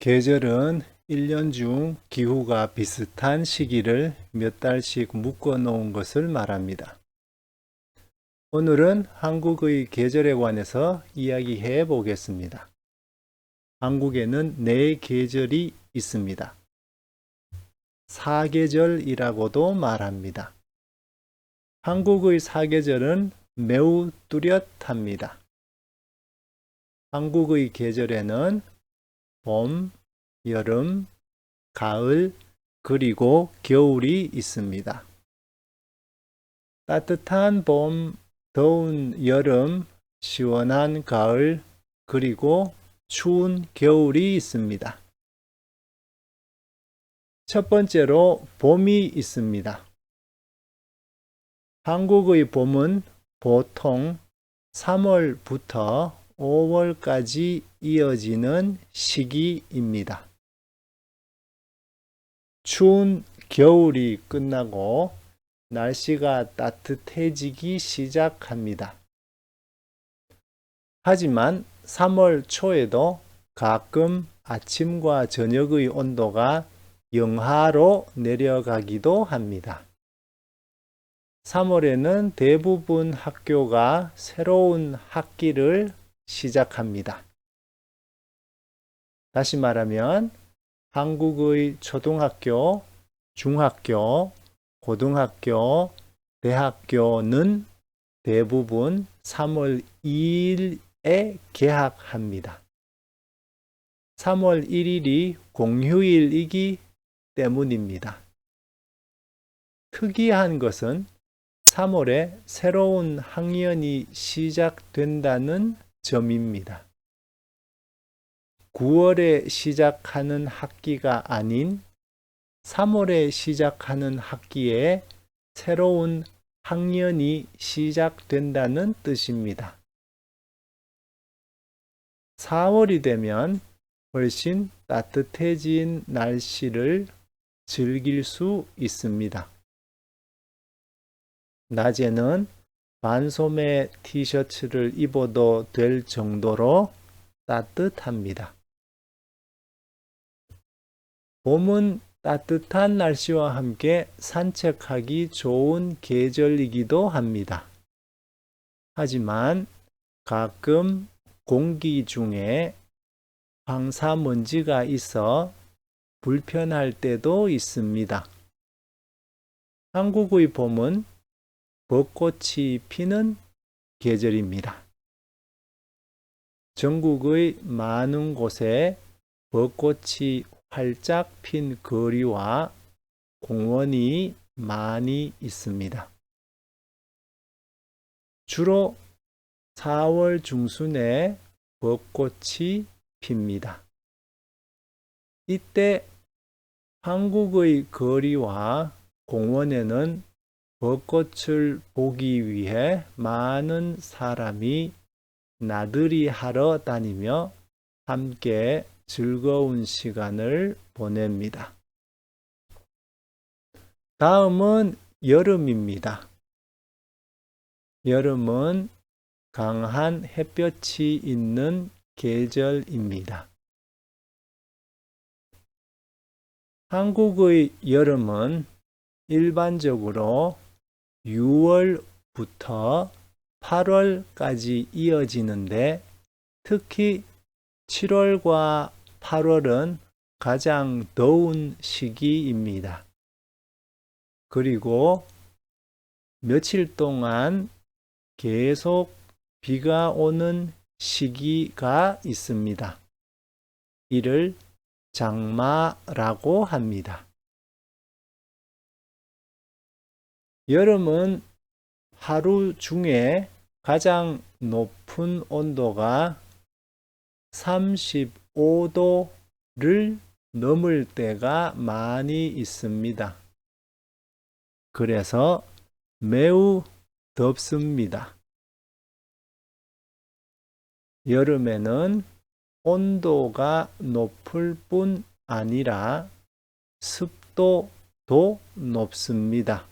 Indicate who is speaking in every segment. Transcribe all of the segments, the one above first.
Speaker 1: 계절은 1년 중 기후가 비슷한 시기를 몇 달씩 묶어 놓은 것을 말합니다. 오늘은 한국의 계절에 관해서 이야기해 보겠습니다. 한국에는 4계절이 있습니다. 사계절이라고도 말합니다. 한국의 사계절은 매우 뚜렷합니다. 한국의 계절에는 봄, 여름, 가을, 그리고 겨울이 있습니다. 따뜻한 봄, 더운 여름, 시원한 가을, 그리고 추운 겨울이 있습니다. 첫 번째로 봄이 있습니다. 한국의 봄은 보통 3월부터 5월까지 이어지는 시기입니다. 추운 겨울이 끝나고 날씨가 따뜻해지기 시작합니다. 하지만 3월 초에도 가끔 아침과 저녁의 온도가 영하로 내려가기도 합니다. 3월에는 대부분 학교가 새로운 학기를 시작합니다. 다시 말하면 한국의 초등학교, 중학교, 고등학교, 대학교는 대부분 3월 2일에 개학합니다. 3월 1일이 공휴일이기 때문입니다. 특이한 것은 3월에 새로운 학년이 시작된다는 점입니다. 9월에 시작하는 학기가 아닌 3월에 시작하는 학기에 새로운 학년이 시작된다는 뜻입니다. 4월이 되면 훨씬 따뜻해진 날씨를 즐길 수 있습니다. 낮에는 반소매 티셔츠를 입어도 될 정도로 따뜻합니다. 봄은 따뜻한 날씨와 함께 산책하기 좋은 계절이기도 합니다. 하지만 가끔 공기 중에 황사먼지가 있어 불편할 때도 있습니다. 한국의 봄은 벚꽃이 피는 계절입니다. 전국의 많은 곳에 벚꽃이 활짝 핀 거리와 공원이 많이 있습니다. 주로 4월 중순에 벚꽃이 핍니다. 이때 한국의 거리와 공원에는 벚꽃을 보기 위해 많은 사람이 나들이 하러 다니며 함께 즐거운 시간을 보냅니다. 다음은 여름입니다. 여름은 강한 햇볕이 있는 계절입니다. 한국의 여름은 일반적으로 6월부터 8월까지 이어지는데 특히 7월과 8월은 가장 더운 시기입니다. 그리고 며칠 동안 계속 비가 오는 시기가 있습니다. 이를 장마라고 합니다. 여름은 하루 중에 가장 높은 온도가 35도를 넘을 때가 많이 있습니다. 그래서 매우 덥습니다. 여름에는 온도가 높을 뿐 아니라 습도도 높습니다.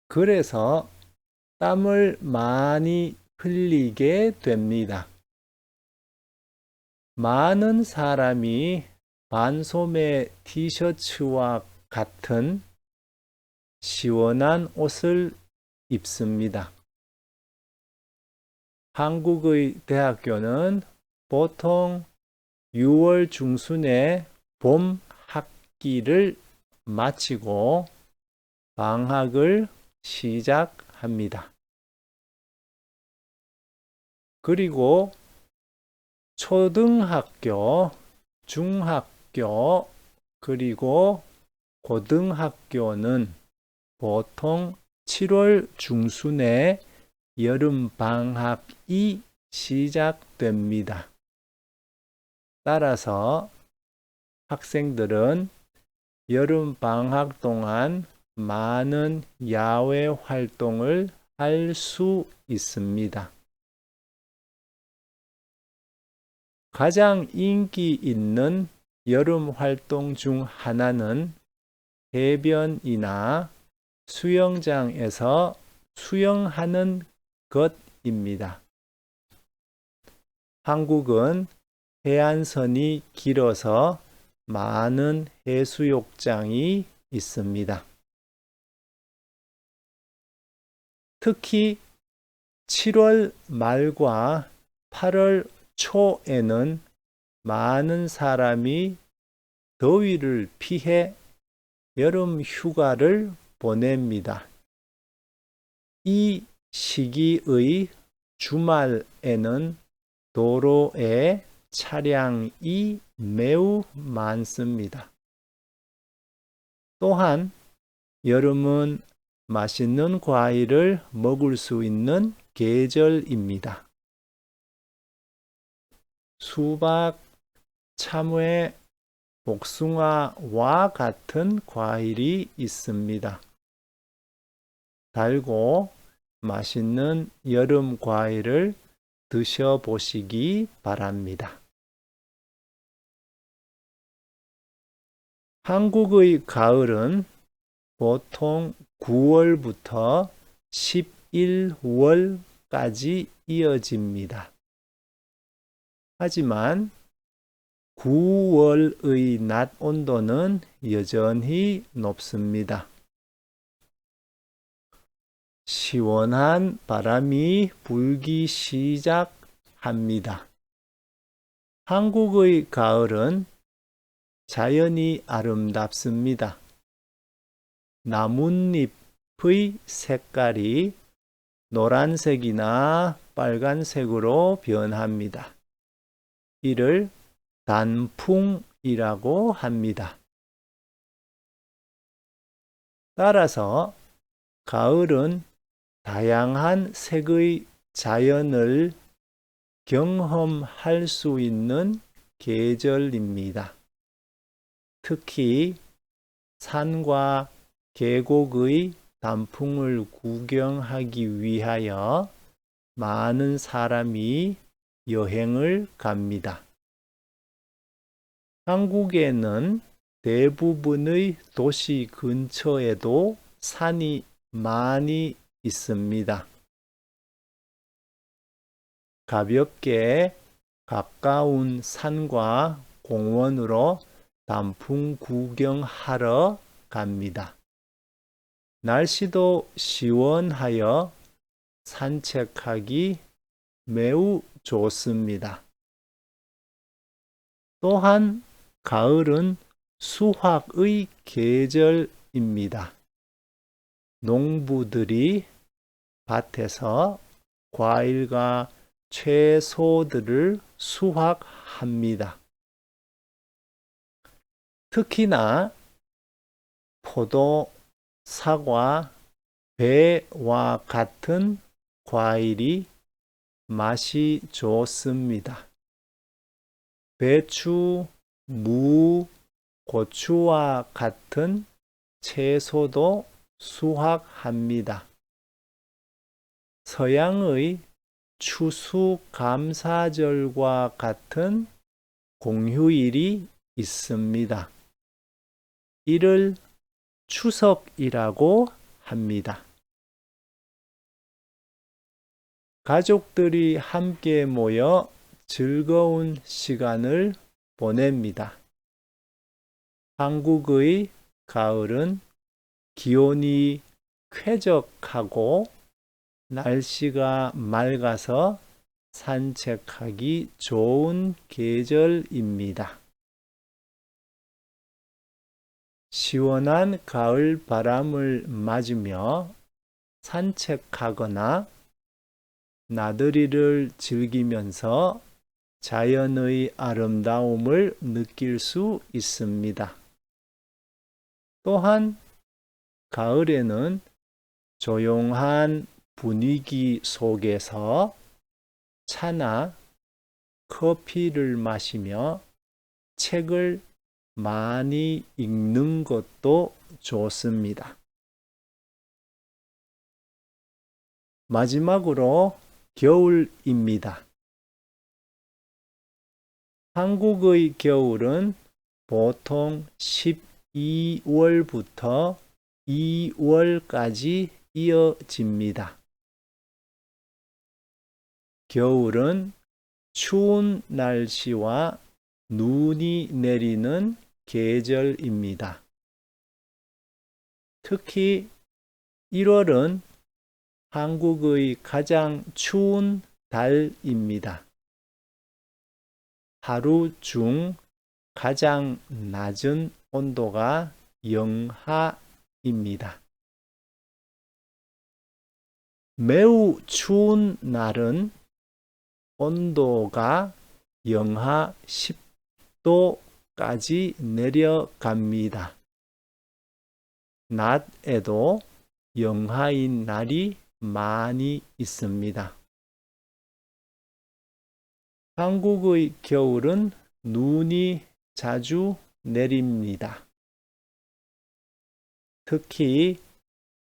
Speaker 1: 그래서 땀을 많이 흘리게 됩니다. 많은 사람이 반소매 티셔츠와 같은 시원한 옷을 입습니다. 한국의 대학교는 보통 6월 중순에 봄 학기를 마치고 방학을 시작합니다. 그리고 초등학교, 중학교, 그리고 고등학교는 보통 7월 중순에 여름 방학이 시작됩니다. 따라서 학생들은 여름 방학 동안 많은 야외 활동을 할 수 있습니다. 가장 인기 있는 여름 활동 중 하나는 해변이나 수영장에서 수영하는 것입니다. 한국은 해안선이 길어서 많은 해수욕장이 있습니다. 특히 7월 말과 8월 초에는 많은 사람이 더위를 피해 여름 휴가를 보냅니다. 이 시기의 주말에는 도로에 차량이 매우 많습니다. 또한 여름은 맛있는 과일을 먹을 수 있는 계절입니다. 수박, 참외, 복숭아와 같은 과일이 있습니다. 달고 맛있는 여름 과일을 드셔보시기 바랍니다. 한국의 가을은 보통 9월부터 11월까지 이어집니다. 하지만 9월의 낮 온도는 여전히 높습니다. 시원한 바람이 불기 시작합니다. 한국의 가을은 자연이 아름답습니다. 나뭇잎의 색깔이 노란색이나 빨간색으로 변합니다. 이를 단풍이라고 합니다. 따라서 가을은 다양한 색의 자연을 경험할 수 있는 계절입니다. 특히 산과 계곡의 단풍을 구경하기 위하여 많은 사람이 여행을 갑니다. 한국에는 대부분의 도시 근처에도 산이 많이 있습니다. 가볍게 가까운 산과 공원으로 단풍 구경하러 갑니다. 날씨도 시원하여 산책하기 매우 좋습니다. 또한 가을은 수확의 계절입니다. 농부들이 밭에서 과일과 채소들을 수확합니다. 특히나 포도, 사과, 배와 같은 과일이 맛이 좋습니다. 배추, 무, 고추와 같은 채소도 수확합니다. 서양의 추수감사절과 같은 공휴일이 있습니다. 이를 추석이라고 합니다. 가족들이 함께 모여 즐거운 시간을 보냅니다. 한국의 가을은 기온이 쾌적하고 날씨가 맑아서 산책하기 좋은 계절입니다. 시원한 가을 바람을 맞으며 산책하거나 나들이를 즐기면서 자연의 아름다움을 느낄 수 있습니다. 또한 가을에는 조용한 분위기 속에서 차나 커피를 마시며 책을 많이 읽는 것도 좋습니다. 마지막으로 겨울입니다. 한국의 겨울은 보통 12월부터 2월까지 이어집니다. 겨울은 추운 날씨와 눈이 내리는 계절입니다. 특히 1월은 한국의 가장 추운 달입니다. 하루 중 가장 낮은 온도가 영하입니다. 매우 추운 날은 온도가 영하 10도까지 내려갑니다. 낮에도 영하인 날이 많이 있습니다. 한국의 겨울은 눈이 자주 내립니다. 특히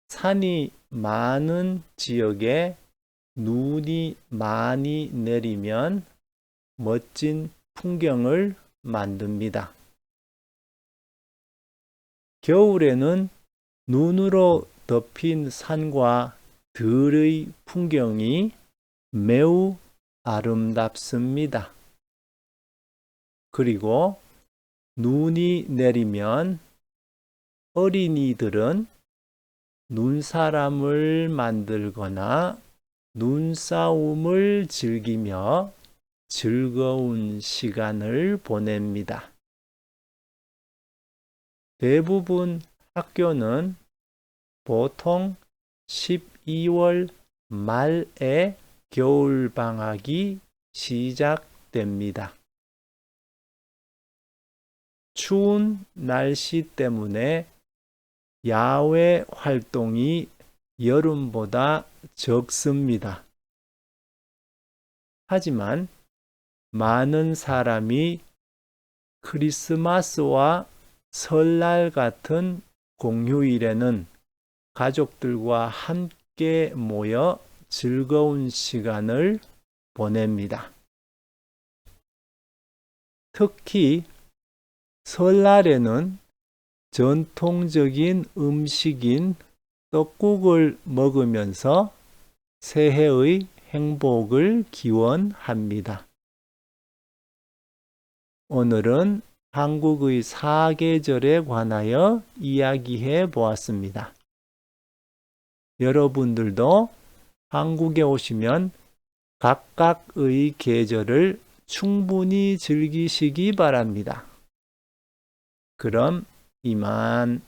Speaker 1: 산이 많은 지역에 눈이 많이 내리면 멋진 풍경을 만듭니다. 겨울에는 눈으로 덮인 산과 들의 풍경이 매우 아름답습니다. 그리고 눈이 내리면 어린이들은 눈사람을 만들거나 눈싸움을 즐기며 즐거운 시간을 보냅니다. 대부분 학교는 보통 12월 말에 겨울방학이 시작됩니다. 추운 날씨 때문에 야외 활동이 여름보다 적습니다. 하지만 많은 사람이 크리스마스와 설날 같은 공휴일에는 가족들과 함께 모여 즐거운 시간을 보냅니다. 특히 설날에는 전통적인 음식인 떡국을 먹으면서 새해의 행복을 기원합니다. 오늘은 한국의 사계절에 관하여 이야기해 보았습니다. 여러분들도 한국에 오시면 각각의 계절을 충분히 즐기시기 바랍니다. 그럼 이만.